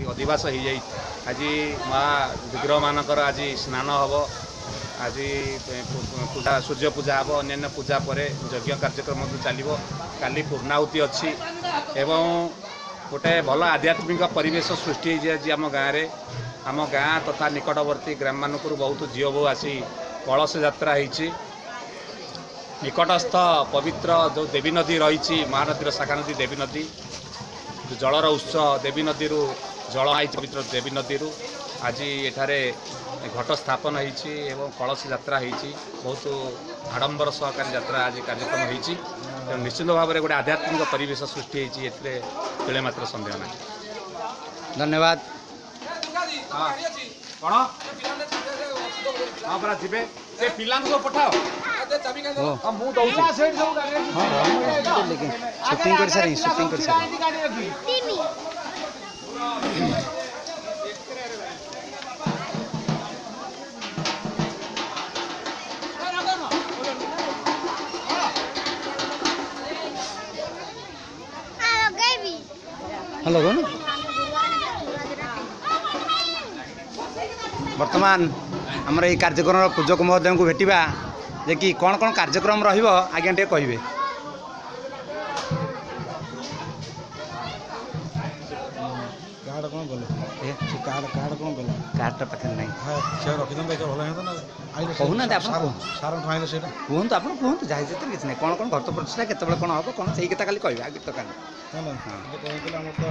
अधिवास हो जाए आज महाविग्रह मानकर आज स्नान हम आज पूजा सूर्य पूजा हम अन्य पूजा पर यज्ञ कार्यक्रम चलो काली पूर्णाहुति अच्छी एवं गोटे भल आध्यात्मिक परिवेश सृष्टि होती आम गाँव आम गाँ तथा निकटवर्ती ग्राम मानक बहुत झील बो आसी कलश यात्रा होती निकटस्थ पवित्र जो देवी नदी रही महानदी शाखा नदी देवी नदी जलर उत्स देवी नदी जल आई पवित्र देवी नदी आज एठारे घट स्थापन होती कलश यात्रा होती बहुत आडंबर सहकारी यात्रा आज कार्यक्रम होती निश्चित भाव में गोटे आध्यात्मिक परिवेश सृष्टि होती तिले मात्र संदेह ना। धन्यवाद। हाँ कौन हाँ परा जी से पिला पठाओ मु शूटिंग कर सारी शूटिंग कर सारी हेलो कौन वर्तमान आमर ये कार्यक्रम पूजक महोदय को भेटा जे कि कौन कौन कार्यक्रम रहिबो आज्ञा टे कहिबे। कार्ड कौन गले ए कार्ड कौन गले कार्ड पाखे नहीं हां से रखि दम भल है ना आइले कहू ना आप सार उठाइले सेटा कहूँ आप कहूँ जाए जिते किसी नहीं कौन कौन घर तो प्रतिष्ठा केतबे कौन हम कौन सही कथा खाली कहबे आगे तो कान ना ना कहले हम तो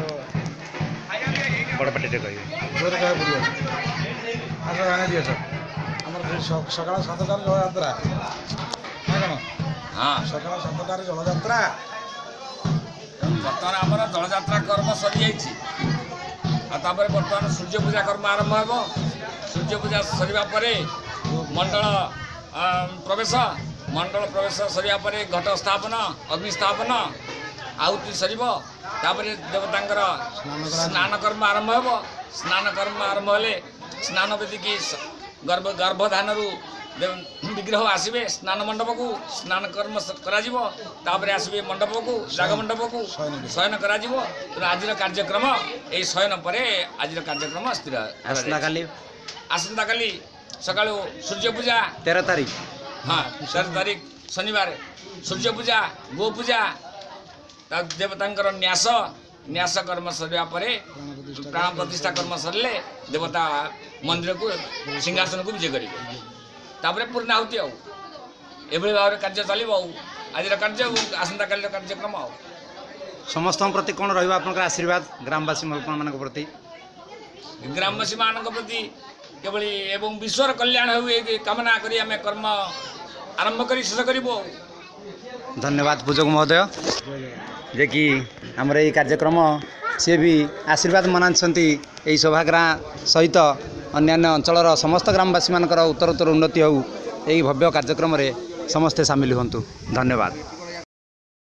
बड़ पटेटे कहबे जोरे कहे बुढ़िया आजा गाने दिए सर हमर सकाळ 7टार जल यात्रा है कौन हाँ सकाळ 7टार जल यात्रा बर्तमान आमर जल यात्रा कर्म सरी जाइए बर्तमान सूर्य पूजा कर्म आरंभ हो सूर्य पूजा सरिबा परे मंडल प्रवेश सरिया परे घट स्थापन अग्नि स्थापन आहुति सरिबो तापरे देवतांकर स्नान कर्म आरंभ हो स्नान कर्म आरंभ हेले स्नान बेदी की गर्भधान विग्रह आसबे स्नान मंडप को स्नान कर्म कर आसबे मंडप को जाग मंडप को शयन कर आज कार्यक्रम यही शयन पर आज कार्यक्रम स्थिर आसंता काली सका सूर्य पूजा 13 तारीख हाँ 13 तारीख शनिवार सूर्य पूजा गो पूजा देवता न्यास कर्म सरिया परे प्राण प्रतिष्ठा कर्म सरले देवता मंदिर को सिंहासन को विजय करेंगे तापर पूर्णाहुति आउ एभली भाव कार्य चलो आज कार्य आसंता काली कार्यक्रम आउ समस्त प्रति कौन रहा आशीर्वाद ग्रामवासी मान प्रति ग्रामवासी मान प्रति केवल एवं विश्वर कल्याण हो कामना करी आम कर्म आरंभ कर शेष करूँ। धन्यवाद पूजक महोदय जे कि आमर ये कार्यक्रम सी भी आशीर्वाद मनांती यही सभागार सहित अन्यान्य अंचल समस्त ग्रामवासी मानकर उत्तरोत्तर उन्नति हो यही भव्य कार्यक्रम समस्ते सामिल हूँ। धन्यवाद।